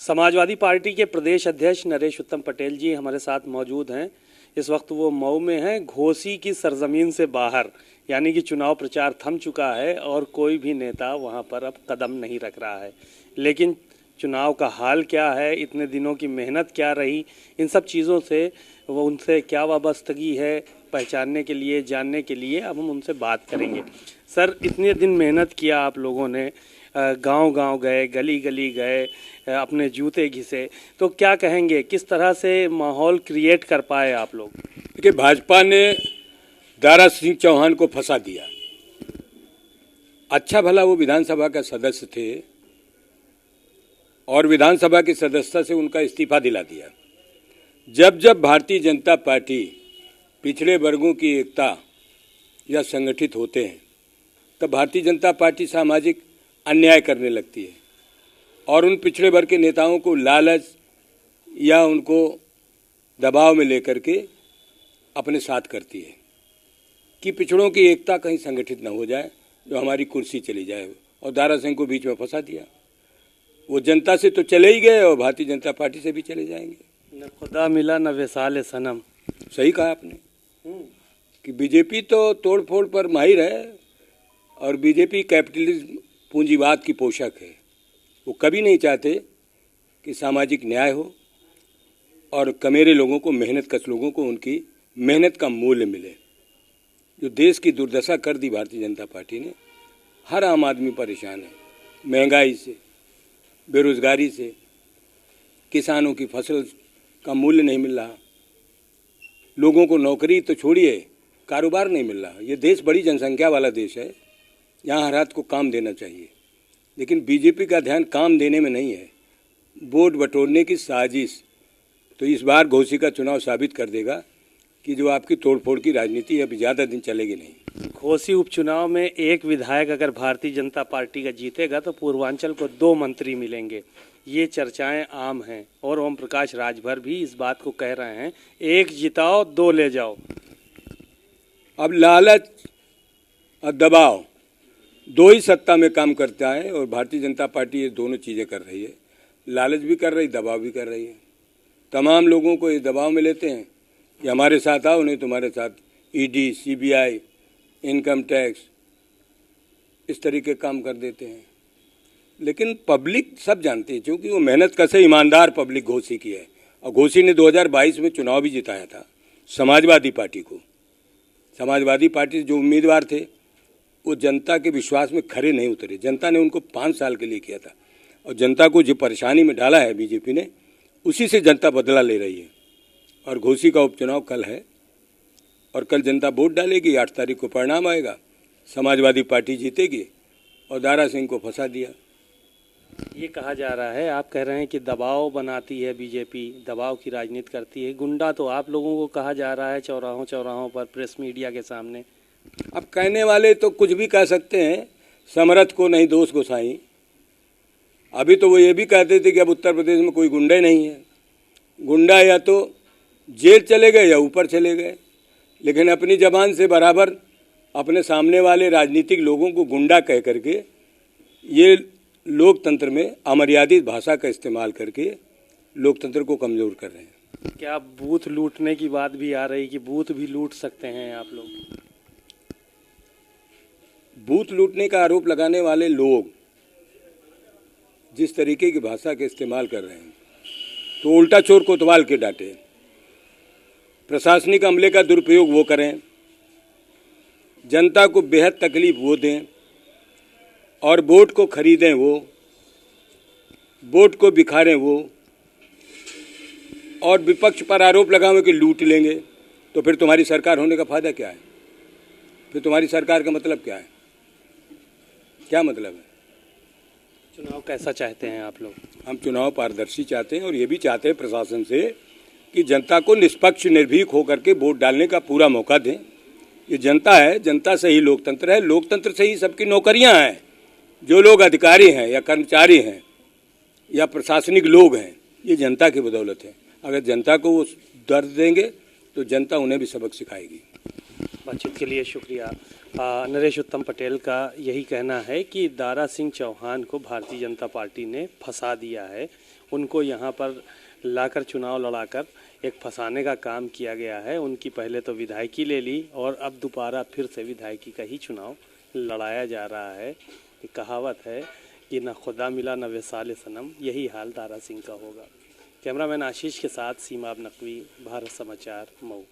Samajwadi party के प्रदेश अध्यक्ष नरेश उत्तम पटेल जी हमारे साथ मौजूद हैं। इस वक्त वो मऊ में हैं, घोसी की सरजमीन से बाहर, यानी कि चुनाव प्रचार थम चुका है और कोई भी नेता वहां पर अब कदम नहीं रख रहा है। लेकिन चुनाव का हाल क्या है, इतने दिनों की मेहनत क्या रही, इन सब चीज़ों से वो उनसे क्या वाबस्तगी है पहचानने के लिए, जानने के लिए अब हम उनसे बात करेंगे। सर, इतने दिन मेहनत किया आप लोगों ने, गांव-गांव गए, गली-गली गए, अपने जूते घिसे, तो क्या कहेंगे, किस तरह से माहौल क्रिएट कर पाए आप लोग? देखिए, भाजपा ने दारा सिंह चौहान को फंसा दिया। अच्छा भला वो विधानसभा का सदस्य थे और विधानसभा की सदस्यता से उनका इस्तीफा दिला दिया। जब जब भारतीय जनता पार्टी पिछड़े वर्गों की एकता या संगठित होते हैं तब भारतीय जनता पार्टी सामाजिक अन्याय करने लगती है और उन पिछड़े वर्ग के नेताओं को लालच या उनको दबाव में लेकर के अपने साथ करती है कि पिछड़ों की एकता कहीं संगठित न हो जाए, जो हमारी कुर्सी चली जाए। और दारा सिंह को बीच में फंसा दिया। वो जनता से तो चले ही गए और भारतीय जनता पार्टी से भी चले जाएंगे। न खुदा मिला न विसाल सनम। सही कहा आपने कि बीजेपी तो तोड़फोड़ पर माहिर है और बीजेपी कैपिटलिज्म पूंजीवाद की पोषक है। वो कभी नहीं चाहते कि सामाजिक न्याय हो और कमेरे लोगों को, मेहनतकश लोगों को उनकी मेहनत का मूल्य मिले। जो देश की दुर्दशा कर दी भारतीय जनता पार्टी ने, हर आम आदमी परेशान है, महंगाई से, बेरोजगारी से, किसानों की फसल का मूल्य नहीं मिल रहा, लोगों को नौकरी तो छोड़िए, कारोबार नहीं मिल रहा। ये देश बड़ी जनसंख्या वाला देश है, यहाँ हर हाथ को काम देना चाहिए। लेकिन बीजेपी का ध्यान काम देने में नहीं है, वोट बटोरने की साजिश। तो इस बार घोसी का चुनाव साबित कर देगा कि जो आपकी तोड़फोड़ की राजनीति है अभी ज़्यादा दिन चलेगी नहीं। घोसी उपचुनाव में एक विधायक अगर भारतीय जनता पार्टी का जीतेगा तो पूर्वांचल को 2 मंत्री मिलेंगे, ये चर्चाएं आम हैं और ओम प्रकाश राजभर भी इस बात को कह रहे हैं, एक जिताओ 2 ले जाओ। अब लालच और दबाव दो ही सत्ता में काम करता है और भारतीय जनता पार्टी ये दोनों चीज़ें कर रही है। लालच भी कर रही, दबाव भी कर रही है। तमाम लोगों को इस दबाव में लेते हैं कि हमारे साथ आओ, नहीं तुम्हारे साथ ईडी, सीबीआई, इनकम टैक्स, इस तरीके काम कर देते हैं। लेकिन पब्लिक सब जानती है, क्योंकि वो मेहनत कसे ईमानदार पब्लिक घोसी की है। और घोसी ने 2022 में चुनाव भी जिताया था समाजवादी पार्टी को। समाजवादी पार्टी जो उम्मीदवार थे वो जनता के विश्वास में खरे नहीं उतरे। जनता ने उनको 5 साल के लिए किया था और जनता को जो परेशानी में डाला है बीजेपी ने, उसी से जनता बदला ले रही है। और घोसी का उपचुनाव कल है और कल जनता वोट डालेगी। 8 तारीख को परिणाम आएगा, समाजवादी पार्टी जीतेगी और दारा सिंह को फंसा दिया। ये कहा जा रहा है, आप कह रहे हैं कि दबाव बनाती है बीजेपी, दबाव की राजनीति करती है। गुंडा तो आप लोगों को कहा जा रहा है चौराहों पर, प्रेस मीडिया के सामने। अब कहने वाले तो कुछ भी कह सकते हैं, समरथ को नहीं दोष गोसाई। अभी तो वो ये भी कहते थे कि अब उत्तर प्रदेश में कोई गुंडा नहीं है। गुंडा या तो जेल चले गए या ऊपर चले गए। लेकिन अपनी जबान से बराबर अपने सामने वाले राजनीतिक लोगों को गुंडा कह करके ये लोकतंत्र में अमर्यादित भाषा का इस्तेमाल करके लोकतंत्र को कमज़ोर कर रहे हैं। क्या बूथ लूटने की बात भी आ रही कि बूथ भी लूट सकते हैं आप लोग? बूथ लूटने का आरोप लगाने वाले लोग जिस तरीके की भाषा के इस्तेमाल कर रहे हैं, तो उल्टा चोर कोतवाल के डांटे। प्रशासनिक अमले का दुरुपयोग वो करें, जनता को बेहद तकलीफ वो दें और वोट को खरीदें वो, वोट को बिखारें वो, और विपक्ष पर आरोप लगाओ कि लूट लेंगे। तो फिर तुम्हारी सरकार होने का फायदा क्या है? फिर तुम्हारी सरकार का मतलब क्या है? क्या मतलब है? चुनाव कैसा चाहते हैं आप लोग? हम चुनाव पारदर्शी चाहते हैं और ये भी चाहते हैं प्रशासन से कि जनता को निष्पक्ष निर्भीक होकर के वोट डालने का पूरा मौका दें। ये जनता है, जनता से ही लोकतंत्र है, लोकतंत्र से ही सबकी नौकरियां हैं। जो लोग अधिकारी हैं या कर्मचारी हैं या प्रशासनिक लोग हैं, ये जनता की बदौलत है। अगर जनता को वो दर्द देंगे तो जनता उन्हें भी सबक सिखाएगी। बातचीत के लिए शुक्रिया। नरेश उत्तम पटेल का यही कहना है कि दारा सिंह चौहान को भारतीय जनता पार्टी ने फंसा दिया है। उनको यहाँ पर लाकर चुनाव लड़ाकर एक फंसाने का काम किया गया है। उनकी पहले तो विधायकी ले ली और अब दोबारा फिर से विधायकी का ही चुनाव लड़ाया जा रहा है। एक कहावत है कि न खुदा मिला न विसाल सनम, यही हाल दारा सिंह का होगा। कैमरामैन आशीष के साथ सीमाब नकवी, भारत समाचार, मऊ।